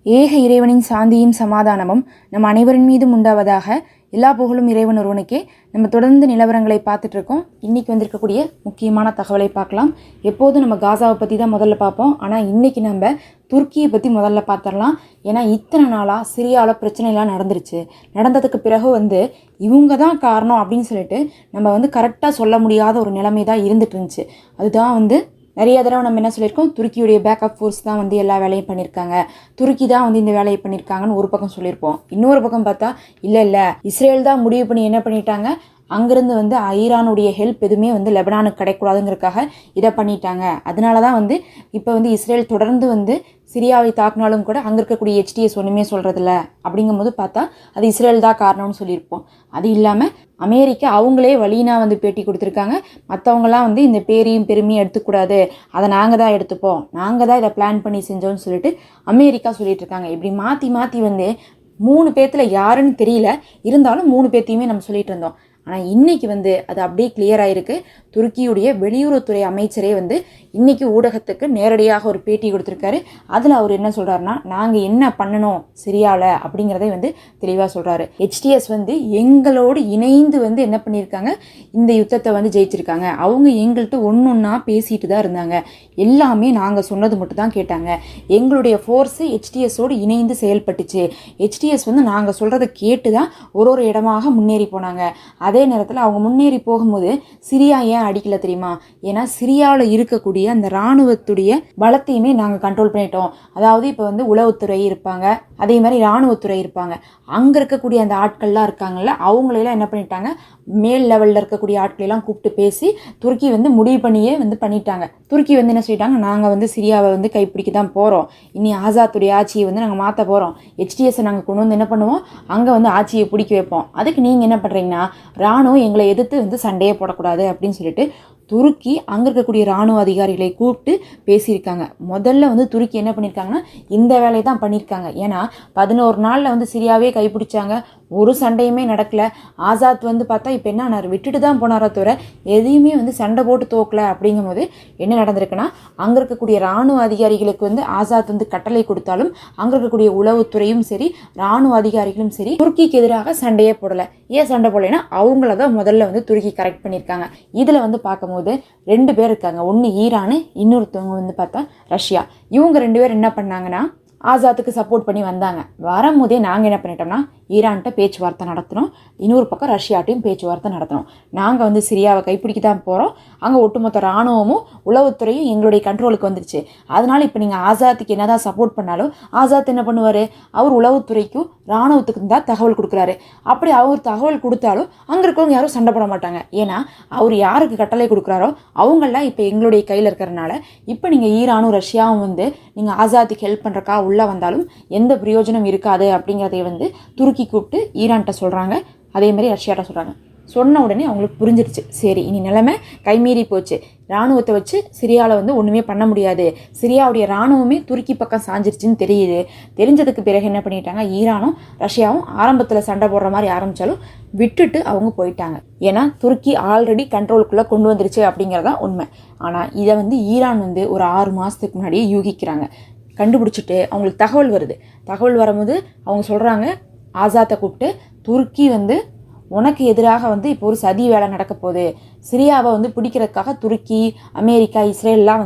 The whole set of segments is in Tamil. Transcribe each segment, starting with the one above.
ஏக இறைவனின் சாந்தியும் சமாதானமும் நம் அனைவரின் மீதும் உண்டாவதாக. எல்லா புகழும் இறைவன் ஒருவனுக்கே. நம்ம தொடர்ந்து நிலவரங்களை பார்த்துட்டு இருக்கோம். இன்றைக்கி வந்திருக்கக்கூடிய முக்கியமான தகவலை பார்க்கலாம். எப்போதும் நம்ம காசாவை பற்றி தான் முதல்ல பார்ப்போம். ஆனால் இன்றைக்கி நம்ம துருக்கியை பற்றி முதல்ல பார்த்துடலாம். ஏன்னா இத்தனை நாளாக சிரியாவில் பிரச்சனைலாம் நடந்துருச்சு. நடந்ததுக்கு பிறகு இவங்க தான் காரணம் அப்படின்னு சொல்லிட்டு நம்ம கரெக்டாக சொல்ல முடியாத ஒரு நிலைமை தான் இருந்துட்டு இருந்துச்சு. அதுதான் நிறைய தடவை நம்ம என்ன சொல்லியிருக்கோம், துருக்கியுடைய பேக்கப் ஃபோர்ஸ் தான் எல்லா வேலையும் பண்ணியிருக்காங்க, துருக்கி தான் இந்த வேலையை பண்ணியிருக்காங்கன்னு ஒரு பக்கம் சொல்லியிருப்போம். இன்னொரு பக்கம் பார்த்தா இல்லை இஸ்ரேல் தான் முடிவு பண்ணி என்ன பண்ணிட்டாங்க, அங்கேருந்து ஈரானுடைய ஹெல்ப் எதுவுமே லெபனானுக்கு கிடைக்கூடாதுங்கிறதுக்காக இதை பண்ணிட்டாங்க. அதனால தான் இப்போ இஸ்ரேல் தொடர்ந்து சிரியாவை தாக்குனாலும் கூட அங்கே இருக்கக்கூடிய HTS ஒன்றுமே சொல்கிறதில்ல. அப்படிங்கும்போது பார்த்தா அது இஸ்ரேல் தான் காரணம்னு சொல்லியிருப்போம். அது இல்லாமல் அமெரிக்கா அவங்களே வழினா பேட்டி கொடுத்துருக்காங்க. மற்றவங்களாம் இந்த பேரையும் பெருமையும் எடுத்துக்கூடாது, அதை நாங்கள் தான் எடுத்துப்போம், நாங்கள் தான் இதை பிளான் பண்ணி செஞ்சோன்னு சொல்லிட்டு அமெரிக்கா சொல்லிட்டு இருக்காங்க. இப்படி மாற்றி மாற்றி 3 பேர்த்தில் யாருன்னு தெரியல, இருந்தாலும் 3 பேர்த்தையுமே நம்ம சொல்லிட்டு இருந்தோம். ஆனால் இன்றைக்கி அது அப்படியே கிளியர் ஆகிருக்கு. துருக்கியுடைய வெளியுறவுத்துறை அமைச்சரே இன்றைக்கி ஊடகத்துக்கு நேரடியாக ஒரு பேட்டி கொடுத்துருக்காரு. அதில் அவர் என்ன சொல்கிறாருன்னா, நாங்கள் என்ன பண்ணணும் சிரியாவில் அப்படிங்கிறதை தெளிவாக சொல்கிறாரு. HTS எங்களோடு இணைந்து என்ன பண்ணியிருக்காங்க, இந்த யுத்தத்தை ஜெயிச்சிருக்காங்க. அவங்க எங்கள்கிட்ட ஒன்றா பேசிட்டு தான் இருந்தாங்க, எல்லாமே நாங்கள் சொன்னது மட்டும் தான் கேட்டாங்க. எங்களுடைய ஃபோர்ஸு HTSோடு இணைந்து செயல்பட்டுச்சு. HTS நாங்கள் சொல்கிறத கேட்டு தான் ஒரு இடமாக முன்னேறி போனாங்க. அதே நேரத்தில் அவங்க முன்னேறி போகும்போது சிரியா ஏன் அடிக்கல தெரியுமா? ஏன்னா சிரியாவில் இருக்கக்கூடிய அந்த இராணுவத்துடைய பலத்தையுமே நாங்கள் கண்ட்ரோல் பண்ணிட்டோம். அதாவது இப்போ உளவுத்துறை இருப்பாங்க, அதே மாதிரி இராணுவத்துறை இருப்பாங்க. அங்கே இருக்கக்கூடிய அந்த ஆட்கள்லாம் இருக்காங்கல்ல, அவங்களெல்லாம் என்ன பண்ணிட்டாங்க, மேல் லெவலில் இருக்கக்கூடிய ஆட்களெல்லாம் கூப்பிட்டு பேசி துருக்கி முடிவு பண்ணியே பண்ணிட்டாங்க. துருக்கி என்ன சொல்லிட்டாங்க, நாங்கள் சிரியாவை கைப்பிடிக்க தான் போகிறோம், இனி ஆசாத்துடைய ஆட்சியை நாங்கள் மாற்ற போகிறோம், HTS நாங்கள் கொண்டு என்ன பண்ணுவோம், அங்கே ஆட்சியை பிடிக்க வைப்போம். அதுக்கு நீங்கள் என்ன பண்ணுறீங்கன்னா, ராணுவம் எங்களை எதிர்த்து சண்டையே போடக்கூடாது அப்படின்னு சொல்லிட்டு துருக்கி அங்கே இருக்கக்கூடிய இராணுவ அதிகாரிகளை கூப்பிட்டு பேசியிருக்காங்க. முதல்ல துருக்கி என்ன பண்ணியிருக்காங்கன்னா, இந்த வேலையை தான் பண்ணியிருக்காங்க. ஏன்னா 11 நாளில் சிரியாவே கைப்பிடிச்சாங்க, ஒரு சண்டையுமே நடக்கலை. ஆசாத் பார்த்தா இப்போ என்ன ஆனார், விட்டுட்டு தான் போனாரே தவிர எதையுமே சண்டை போட்டு தோக்கலை. அப்படிங்கும்போது என்ன நடந்திருக்குன்னா, அங்கே இருக்கக்கூடிய இராணுவ அதிகாரிகளுக்கு ஆசாத் கட்டளை கொடுத்தாலும் அங்கே இருக்கக்கூடிய உளவுத்துறையும் சரி இராணுவ அதிகாரிகளும் சரி துருக்கிக்கு எதிராக சண்டையே போடலை. ஏன் சண்டை போடலைன்னா அவங்கள தான் முதல்ல துருக்கி கரெக்ட் பண்ணியிருக்காங்க. இதில் பார்க்கும்போது 2 பேர் இருக்காங்க. ஒன்று ஈரானு, இன்னொருத்தவங்க பார்த்தா ரஷ்யா. இவங்க 2 பேர் என்ன பண்ணாங்கன்னா, ஆசாத்துக்கு சப்போர்ட் பண்ணி வந்தாங்க. வரும்போதே நாங்கள் என்ன பண்ணிட்டோம்னா, ஈரான்கிட்ட பேச்சுவார்த்தை நடத்தினோம், இன்னொரு பக்கம் ரஷ்யாட்டையும் பேச்சுவார்த்தை நடத்தினோம். நாங்கள் சிரியாவை கைப்பிடிக்க தான் போகிறோம், அங்கே ஒட்டுமொத்த இராணுவமும் உளவுத்துறையும் எங்களுடைய கண்ட்ரோலுக்கு வந்துருச்சு. அதனால் இப்போ நீங்கள் ஆசாத்துக்கு என்ன தான் சப்போர்ட் பண்ணாலும் ஆசாத் என்ன பண்ணுவார், அவர் உளவுத்துறைக்கும் இராணுவத்துக்கு தான் தகவல் கொடுக்குறாரு. அப்படி அவர் தகவல் கொடுத்தாலும் அங்கே இருக்கவங்க யாரும் சண்டை போட மாட்டாங்க. ஏன்னா அவர் யாருக்கு கட்டளை கொடுக்குறாரோ அவங்களாம் இப்போ எங்களுடைய கையில் இருக்கிறனால இப்போ நீங்கள் ஈரானும் ரஷ்யாவும் நீங்கள் ஆசாத்துக்கு ஹெல்ப் பண்ணுறக்கா உள்ளே வந்தாலும் எந்த பிரயோஜனம் இருக்காது அப்படிங்கிறதை துருக்கி கூப்பிட்டு ஈரான்கிட்ட சொல்கிறாங்க. அதே மாதிரி ரஷ்யாட்ட சொல்கிறாங்க. சொன்ன உடனே அவங்களுக்கு புரிஞ்சிருச்சு, சரி இனி நிலைமை கைமீறி போச்சு, இராணுவத்தை வச்சு சிரியாவில் ஒன்றுமே பண்ண முடியாது, சிரியாவுடைய இராணுவமே துருக்கி பக்கம் சாஞ்சிருச்சுன்னு தெரியுது. தெரிஞ்சதுக்கு பிறகு என்ன பண்ணிட்டாங்க, ஈரானும் ரஷ்யாவும் ஆரம்பத்தில் சண்டை போடுற மாதிரி ஆரம்பித்தாலும் விட்டுட்டு அவங்க போயிட்டாங்க. ஏன்னா துருக்கி ஆல்ரெடி கண்ட்ரோலுக்குள்ளே கொண்டு வந்துருச்சு அப்படிங்கிறதான் உண்மை. ஆனால் இதை ஈரான் ஒரு 6 மாதத்துக்கு முன்னாடியே யூகிக்கிறாங்க. கண்டுபிடிச்சிட்டு அவங்களுக்கு தகவல் வருது. தகவல் வரும்போது அவங்க சொல்கிறாங்க, ஆசாத்தை கூப்பிட்டு, துருக்கி உனக்கு எதிராக இப்போ ஒரு சதி வேலை நடக்க போகுது, சிரியாவை பிடிக்கிறதுக்காக துருக்கி, அமெரிக்கா, இஸ்ரேல்லாம்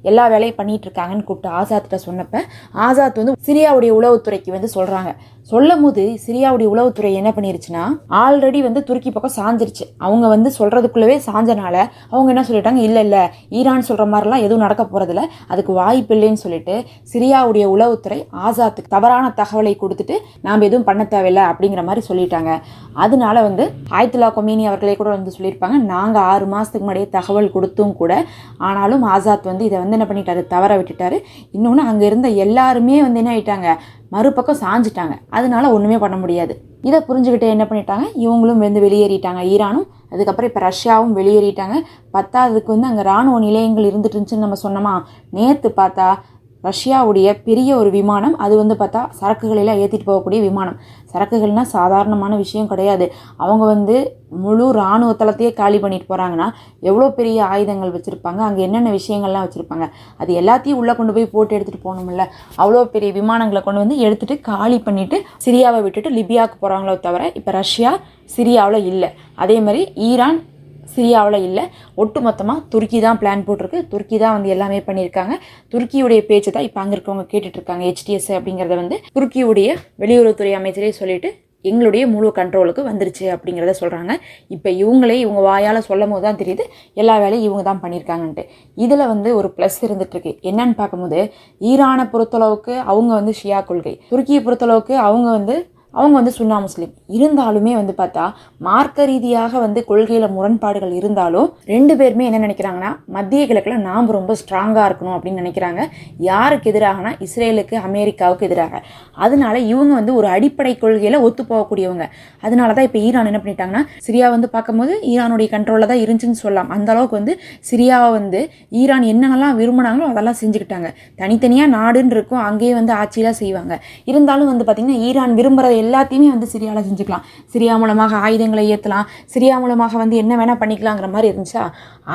எல்லா வேலையும் பண்ணிட்டு இருக்காங்கன்னு கூப்பிட்டு ஆசாத்திட்ட சொன்னப்ப ஆசாத் சிரியாவுடைய உளவுத்துறைக்கு சொல்கிறாங்க. சொல்லும் போது சிரியாவுடைய உளவுத்துறை என்ன பண்ணிருச்சுன்னா, ஆல்ரெடி துருக்கி பக்கம் சாஞ்சிருச்சு. அவங்க சொல்கிறதுக்குள்ளவே சாஞ்சனால அவங்க என்ன சொல்லிட்டாங்க, இல்லை ஈரான் சொல்கிற மாதிரிலாம் எதுவும் நடக்க போகிறதில்ல, அதுக்கு வாய்ப்பு இல்லைன்னு சொல்லிட்டு சிரியாவுடைய உளவுத்துறை ஆசாத்துக்கு தவறான தகவலை கொடுத்துட்டு நாம் எதுவும் பண்ண தேவையில்லை அப்படிங்கிற மாதிரி சொல்லிட்டாங்க. அதனால ஆயத்துல்லா கொமேனி அவர்களே கூட சொல்லியிருப்பாங்க, நாங்கள் 6 மாதத்துக்கு முன்னாடியே தகவல் கொடுத்தும் கூட ஆனாலும் ஆசாத் இதை என்ன பண்ணிட்டாரு, தவற விட்டுட்டாரு. இன்னொன்று அங்கே இருந்த எல்லாருமே என்ன ஆயிட்டாங்க, மறுபக்கம் சாஞ்சிட்டாங்க. அதனால ஒன்றுமே பண்ண முடியாது. இதை புரிஞ்சுக்கிட்டு என்ன பண்ணிட்டாங்க, இவங்களும் வெளியேறிட்டாங்க, ஈரானும். அதுக்கப்புறம் இப்போ ரஷ்யாவும் வெளியேறிட்டாங்க. 10ஆவதுக்கு அங்கே இராணுவ நிலையங்கள் இருந்துட்டு இருந்துச்சுன்னு நம்ம சொன்னோமா, நேற்று பார்த்தா ரஷ்யாவுடைய பெரிய ஒரு விமானம். அது வந்து பார்த்தா சரக்குகளெல்லாம் ஏற்றிட்டு போகக்கூடிய விமானம். சரக்குகள்னால் சாதாரணமான விஷயம் கிடையாது. அவங்க வந்து முழு இராணுவ தளத்தையே காலி பண்ணிட்டு போகிறாங்கன்னா எவ்வளோ பெரிய ஆயுதங்கள் வச்சுருப்பாங்க, அங்கே என்னென்ன விஷயங்கள்லாம் வச்சுருப்பாங்க, அது எல்லாத்தையும் உள்ளே கொண்டு போய் போட்டு எடுத்துகிட்டு போகணும்ல. அவ்வளோ பெரிய விமானங்களை கொண்டு வந்து எடுத்துகிட்டு காலி பண்ணிவிட்டு சிரியாவை விட்டுட்டு லிபியாவுக்கு போகிறாங்களோ தவிர இப்போ ரஷ்யா சிரியாவில் இல்லை. அதே மாதிரி ஈரான் சிரியாவில் இல்லை. ஒட்டு மொத்தமாக துருக்கி தான் பிளான் போட்டிருக்கு. துருக்கி தான் வந்து எல்லாமே பண்ணியிருக்காங்க. துருக்கியுடைய பேச்சு தான் இப்போ அங்கே இருக்கவங்க கேட்டுட்ருக்காங்க. HTS அப்படிங்கிறத வந்து துருக்கியுடைய வெளியுறவுத்துறை அமைச்சரே சொல்லிட்டு எங்களுடைய முழு கண்ட்ரோலுக்கு வந்துருச்சு அப்படிங்கிறத சொல்கிறாங்க. இப்போ இவங்க வாயால் சொல்லும் போது தான் தெரியுது எல்லா வேலையும் இவங்க தான் பண்ணியிருக்காங்கன்ட்டு. இதில் வந்து ஒரு ப்ளஸ் இருந்துகிட்ருக்கு. என்னன்னு பார்க்கும்போது ஈரானை பொறுத்தளவுக்கு அவங்க வந்து ஷியா கொள்கை, துருக்கியை பொறுத்தளவுக்கு அவங்க வந்து சுன்னா முஸ்லீம். இருந்தாலுமே வந்து பார்த்தா மார்க்க ரீதியாக வந்து கொள்கையில் முரண்பாடுகள் இருந்தாலும் ரெண்டு பேருமே என்ன நினைக்கிறாங்கன்னா மத்திய கிழக்கில் நாம் ரொம்ப ஸ்ட்ராங்காக இருக்கணும் அப்படின்னு நினைக்கிறாங்க. யாருக்கு எதிராகனா இஸ்ரேலுக்கு, அமெரிக்காவுக்கு எதிராக. அதனால இவங்க வந்து ஒரு அடிப்படை கொள்கையில் ஒத்து போகக்கூடியவங்க. அதனால தான் இப்போ ஈரான் என்ன பண்ணிட்டாங்கன்னா சிரியா வந்து பார்க்கும்போது ஈரானுடைய கண்ட்ரோலில் தான் இருந்துச்சுன்னு சொல்லலாம். அந்த அளவுக்கு வந்து சிரியாவை வந்து ஈரான் என்னென்னலாம் விரும்பினாங்களோ அதெல்லாம் செஞ்சுக்கிட்டாங்க. தனித்தனியாக நாடுன்னு இருக்கும், அங்கேயே வந்து ஆட்சியெலாம் செய்வாங்க. இருந்தாலும் வந்து பார்த்திங்கன்னா ஈரான் விரும்புகிற எல்லாத்தையுமே வந்து சிரியாவில் செஞ்சுக்கலாம். சிரியா மூலமாக ஆயுதங்களை ஏற்றலாம், சிரியா மூலமாக வந்து என்ன வேணால் பண்ணிக்கலாங்கிற மாதிரி இருந்துச்சா.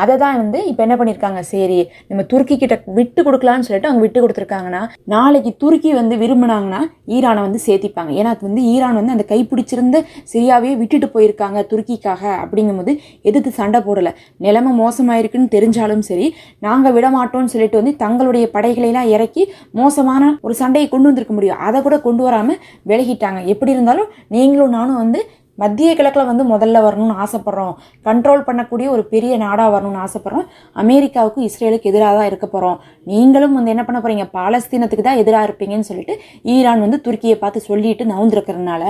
அதை தான் வந்து இப்போ என்ன பண்ணியிருக்காங்க, சரி நம்ம துருக்கி கிட்ட விட்டு கொடுக்கலான்னு சொல்லிட்டு அவங்க விட்டு கொடுத்துருக்காங்கன்னா நாளைக்கு துருக்கி வந்து விரும்பினாங்கன்னா ஈரானை வந்து சேர்த்திப்பாங்க. ஏன்னா அது வந்து ஈரான் வந்து அந்த கைப்பிடிச்சிருந்த சிரியாவே விட்டுட்டு போயிருக்காங்க துருக்கிக்காக. அப்படிங்கும்போது எதிர்த்து சண்டை போடலை. நிலைமை மோசமாயிருக்குன்னு தெரிஞ்சாலும் சரி நாங்கள் விட மாட்டோம்னு சொல்லிட்டு வந்து தங்களுடைய படைகளெல்லாம் இறக்கி மோசமான ஒரு சண்டையை கொண்டு வந்திருக்க முடியும். அதை கூட கொண்டு வராமல் விலகிட்டாங்க. எப்படி இருந்தாலும் நீங்களும் நானும் வந்து மத்திய கிழக்கில் வந்து முதல்ல வரணும்னு ஆசைப்பட்றோம், கண்ட்ரோல் பண்ணக்கூடிய ஒரு பெரிய நாடாக வரணும்னு ஆசைப்பட்றோம். அமெரிக்காவுக்கும் இஸ்ரேலுக்கு எதிராக தான் இருக்க போகிறோம். நீங்களும் வந்து என்ன பண்ண போகிறீங்க, பாலஸ்தீனத்துக்கு தான் எதிராக இருப்பீங்கன்னு சொல்லிட்டு ஈரான் வந்து துருக்கியை பார்த்து சொல்லிட்டு நவுந்திருக்கிறதுனால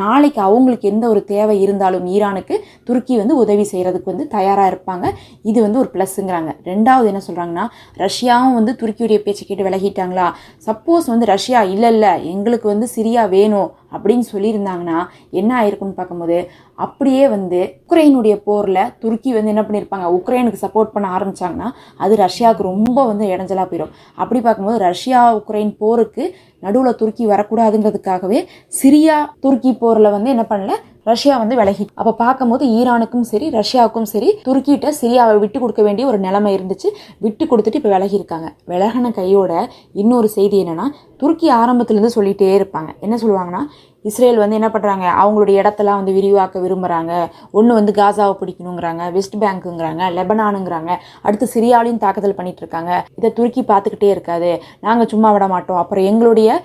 நாளைக்கு அவங்களுக்கு எந்த ஒரு தேவை இருந்தாலும் ஈரானுக்கு துருக்கி வந்து உதவி செய்கிறதுக்கு வந்து தயாராக இருப்பாங்க. இது வந்து ஒரு ப்ளஸ்ஸுங்கிறாங்க. ரெண்டாவது என்ன சொல்கிறாங்கன்னா ரஷ்யாவும் வந்து துருக்கியுடைய பேச்சு கேட்டு விலகிட்டாங்களா. சப்போஸ் வந்து ரஷ்யா இல்லை எங்களுக்கு வந்து சிரியா வேணும் அப்படின்னு சொல்லியிருந்தாங்கன்னா என்ன ஆயிருக்குன்னு பார்க்கும்போது அப்படியே வந்து உக்ரைனுடைய போரில் துருக்கி வந்து என்ன பண்ணியிருப்பாங்க, உக்ரைனுக்கு சப்போர்ட் பண்ண ஆரம்பித்தாங்கன்னா அது ரஷ்யாவுக்கு ரொம்ப வந்து இடைஞ்சலாக போயிடும். அப்படி பார்க்கும்போது ரஷ்யா உக்ரைன் போருக்கு நடுவில் துருக்கி வரக்கூடாதுங்கிறதுக்காகவே சிரியா துருக்கி போரில் வந்து என்ன பண்ணல, ரஷ்யா வந்து விலகி. அப்போ பார்க்கும்போது ஈரானுக்கும் சரி ரஷ்யாவுக்கும் சரி துருக்கிட்ட சிரியாவை விட்டு கொடுக்க வேண்டிய ஒரு நிலைமை இருந்துச்சு. விட்டு கொடுத்துட்டு இப்போ விலகியிருக்காங்க. விலகின கையோட இன்னொரு செய்தி என்னன்னா, துருக்கி ஆரம்பத்துலேருந்து சொல்லிகிட்டே இருப்பாங்க. என்ன சொல்லுவாங்கன்னா இஸ்ரேல் வந்து என்ன பண்ணுறாங்க, அவங்களுடைய இடத்தெல்லாம் வந்து விரிவாக்க விரும்புகிறாங்க. ஒன்று வந்து காசாவை பிடிக்கணுங்கிறாங்க, வெஸ்ட் பேங்க்குங்கிறாங்க, லெபனானுங்கிறாங்க, அடுத்து சிரியாவிலையும் தாக்குதல் பண்ணிட்டு இருக்காங்க. இதை துருக்கி பார்த்துக்கிட்டே இருக்காது, நாங்கள் சும்மா விட மாட்டோம், அப்புறம் எங்களுடைய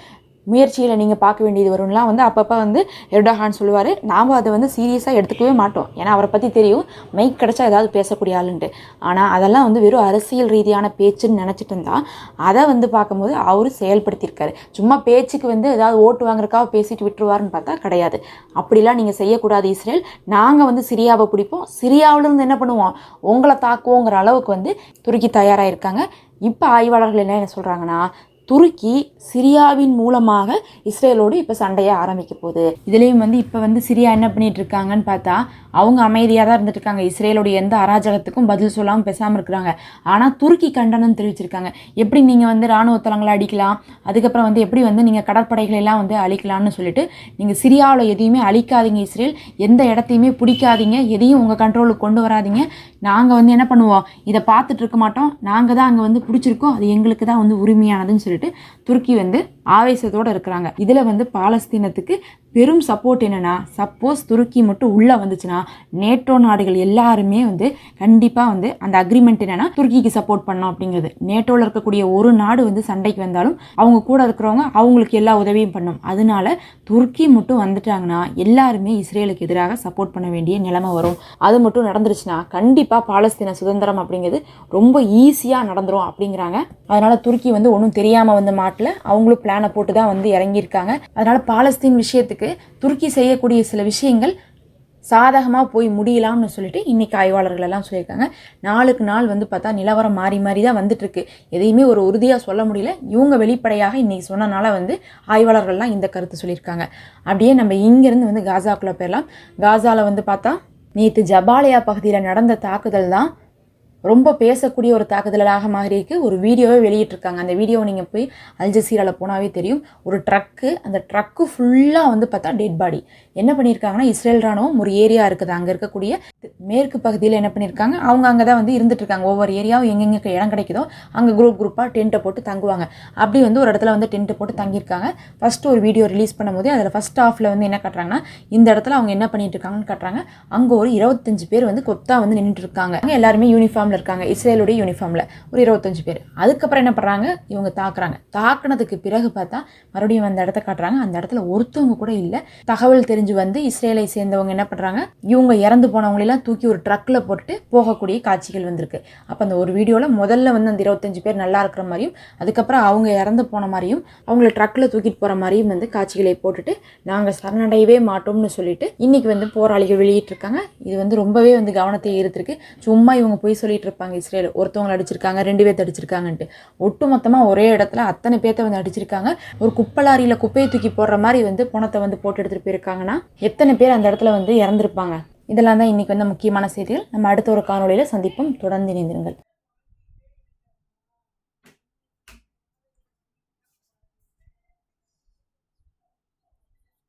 முயற்சியில் நீங்கள் பார்க்க வேண்டியது வரும்லாம் வந்து அப்பப்போ வந்து எர்டோகான் சொல்லுவார். நாம் அதை வந்து சீரியஸாக எடுத்துக்கவே மாட்டோம். ஏன்னா அவரை பற்றி தெரியும், மைக் கிடச்சா ஏதாவது பேசக்கூடிய ஆளுன்ட்டு. ஆனால் அதெல்லாம் வந்து வெறும் அரசியல் ரீதியான பேச்சுன்னு நினச்சிட்டு இருந்தால் அதை வந்து பார்க்கும்போது அவர் செயல்படுத்தியிருக்காரு. சும்மா பேச்சுக்கு வந்து ஏதாவது ஓட்டு வாங்குறதுக்காக பேசிட்டு விட்டுருவாருன்னு பார்த்தா கிடையாது. அப்படிலாம் நீங்கள் செய்யக்கூடாது இஸ்ரேல், நாங்கள் வந்து சிரியாவை பிடிப்போம், சிரியாவிலேருந்து என்ன பண்ணுவோம் உங்களை தாக்குவோங்கிற அளவுக்கு வந்து துருக்கி தயாராக இருக்காங்க. இப்போ ஆய்வாளர்கள் என்ன சொல்கிறாங்கன்னா துருக்கி சிரியாவின் மூலமாக இஸ்ரேலோடு இப்போ சண்டையை ஆரம்பிக்க போகுது. இதுலேயும் வந்து இப்போ வந்து சிரியா என்ன பண்ணிட்டு இருக்காங்கன்னு பார்த்தா அவங்க அமைதியாக தான் இருந்துட்டு இருக்காங்க. இஸ்ரேலோடைய எந்த அராஜகத்துக்கும் பதில் சொல்லாமல் பேசாமல் இருக்கிறாங்க. ஆனால் துருக்கி கண்டனம் தெரிவிச்சிருக்காங்க. எப்படி நீங்கள் வந்து இராணுவ தளங்களை அடிக்கலாம், அதுக்கப்புறம் வந்து எப்படி வந்து நீங்கள் கடற்படைகளெல்லாம் வந்து அழிக்கலாம்னு சொல்லிட்டு நீங்கள் சிரியாவில் எதையுமே அழிக்காதீங்க, இஸ்ரேல் எந்த இடத்தையுமே பிடிக்காதீங்க, எதையும் உங்கள் கண்ட்ரோலுக்கு கொண்டு வராதிங்க, நாங்கள் வந்து என்ன பண்ணுவோம் இதை பார்த்துட்டு இருக்க மாட்டோம், நாங்கள் தான் அங்கே வந்து பிடிச்சிருக்கோம், அது எங்களுக்கு தான் வந்து உரிமையானதுன்னு சொல்லிட்டு துருக்கி வந்து ஆவேசத்தோடு இருக்கிறாங்க. இதில் வந்து பாலஸ்தீனத்துக்கு பெரும் சப்போர்ட் என்னென்னா, சப்போஸ் துருக்கி மட்டும் உள்ளே வந்துச்சுன்னா நேட்டோ நாடுகள் எல்லாருமே வந்து கண்டிப்பாக வந்து அந்த அக்ரிமெண்ட் என்னென்னா துருக்கிக்கு சப்போர்ட் பண்ணோம் அப்படிங்கிறது. நேட்டோவில் இருக்கக்கூடிய ஒரு நாடு வந்து சண்டைக்கு வந்தாலும் அவங்க கூட இருக்கிறவங்க அவங்களுக்கு எல்லா உதவியும் பண்ணும். அதனால துருக்கி மட்டும் வந்துட்டாங்கன்னா எல்லாருமே இஸ்ரேலுக்கு எதிராக சப்போர்ட் பண்ண வேண்டிய நிலைமை வரும். அது மட்டும் நடந்துருச்சுன்னா கண்டிப்பாக பாலஸ்தீன சுதந்திரம் அப்படிங்கிறது ரொம்ப ஈஸியாக நடந்துரும் அப்படிங்கிறாங்க. அதனால் துருக்கி வந்து ஒன்றும் தெரியாமல் வந்து மாட்டில் அவங்களும் பிளானை போட்டு தான் வந்து இறங்கியிருக்காங்க. அதனால் பாலஸ்தீன் விஷயத்துக்கு துருக்கி செய்யக்கூடிய சில விஷயங்கள் சாதகமாக போய் முடியலாம்னு சொல்லிட்டு இன்றைக்கி ஆய்வாளர்கள் எல்லாம் சொல்லியிருக்காங்க. நாளுக்கு நாள் வந்து பார்த்தா நிலவரம் மாறி மாறி தான் வந்துட்டுருக்கு. எதையுமே ஒரு உறுதியாக சொல்ல முடியல. இவங்க வெளிப்படையாக இன்றைக்கி சொன்னனால வந்து ஆய்வாளர்கள்லாம் இந்த கருத்து சொல்லியிருக்காங்க. அப்படியே நம்ம இங்கேருந்து வந்து காசாக்குள்ளே போயிடலாம். காசாவில் வந்து பார்த்தா நேற்று ஜபாலியா பகுதியில் நடந்த தாக்குதல் தான் ரொம்ப பேசக்கூடிய ஒரு தாக்குதலாக மாறிக்கு ஒரு வீடியோவே வெளியிட்டிருக்காங்க. அந்த வீடியோவை நீங்கள் போய் அல் ஜசீராவில் போனாவே தெரியும். ஒரு ட்ரக்கு, அந்த ட்ரக்கு ஃபுல்லாக வந்து பார்த்தா டெட் பாடி. என்ன பண்ணியிருக்காங்கன்னா, இஸ்ரேல் ராணுவம் ஒரு ஏரியா இருக்குது, அங்கே இருக்கக்கூடிய மேற்கு பகுதியில் என்ன பண்ணியிருக்காங்க, அவங்க அங்கே தான் வந்து இருந்துட்டு இருக்காங்க. ஒவ்வொரு ஏரியாவும் எங்கெங்கே இடம் கிடைக்குதோ அங்கே குரூப்பாக டென்ட்டை போட்டு தங்குவாங்க. அப்படி வந்து ஒரு இடத்துல வந்து டென்ட்டை போட்டு தங்கியிருக்காங்க. ஃபஸ்ட்டு ஒரு வீடியோ ரிலீஸ் பண்ணும்போது அதில் ஃபஸ்ட் ஹாஃபில் வந்து என்ன காட்டுறாங்கன்னா, இந்த இடத்துல அவங்க என்ன பண்ணிட்டு இருக்காங்கன்னு காட்டுறாங்க. அங்கே ஒரு 25 பேர் வந்து கொத்தா வந்து நின்றுட்டு இருக்காங்க. எல்லாருமே யூனிஃபார்மில் இருக்காங்க, இஸ்ரேலுடைய யூனிஃபார்மில் ஒரு 25 பேர். அதுக்கப்புறம் என்ன பண்ணுறாங்க, இவங்க தாக்குறாங்க. தாக்குனதுக்கு பிறகு பார்த்தா மறுபடியும் அந்த இடத்த காட்டுறாங்க. அந்த இடத்துல ஒருத்தவங்க கூட இல்லை. தகவல் தெரிஞ்சு வந்து இஸ்ரேலை சேர்ந்தவங்க என்ன பண்ணுறாங்க, இவங்க இறந்து போனவங்களெல்லாம் தூக்கி ஒரு ட்ரக்கில் போட்டுட்டு போகக்கூடிய காட்சிகள் வந்திருக்கு. அப்போ அந்த ஒரு வீடியோவில் முதல்ல வந்து அந்த 25 பேர் நல்லா இருக்கிற மாதிரியும், அதுக்கப்புறம் அவங்க இறந்து போன மாதிரியும், அவங்கள ட்ரக்கில் தூக்கிட்டு போகிற மாதிரியும் வந்து காட்சிகளை போட்டுட்டு நாங்கள் சரணடையவே மாட்டோம்னு சொல்லிட்டு இன்னைக்கு வந்து போராளிகள் வெளியிட்டிருக்காங்க. இது வந்து ரொம்பவே வந்து கவனத்தை ஈர்த்திருக்கு. சும்மா இவங்க போய் சொல்லிட்டு இருப்பாங்க, இஸ்ரேல் ஒருத்தவங்களை அடிச்சிருக்காங்க, 2 பேர்த்து அடிச்சிருக்காங்கன்ட்டு. ஒட்டு மொத்தமாக ஒரே இடத்துல அத்தனை பேர்த்த வந்து அடிச்சிருக்காங்க. ஒரு குப்பலாரியில் குப்பையை தூக்கி போடுற மாதிரி வந்து பணத்தை வந்து போட்டு எடுத்துகிட்டு போயிருக்காங்கன்னா எத்தனை பேர் அந்த இடத்துல வந்து இறந்துருப்பாங்க. இதெல்லாம் தான் இன்றைக்கி வந்து முக்கியமான செய்திகள். நம்ம அடுத்த ஒரு காணொலியில் சந்திப்போம். தொடர்ந்து இணைந்திருங்கள்.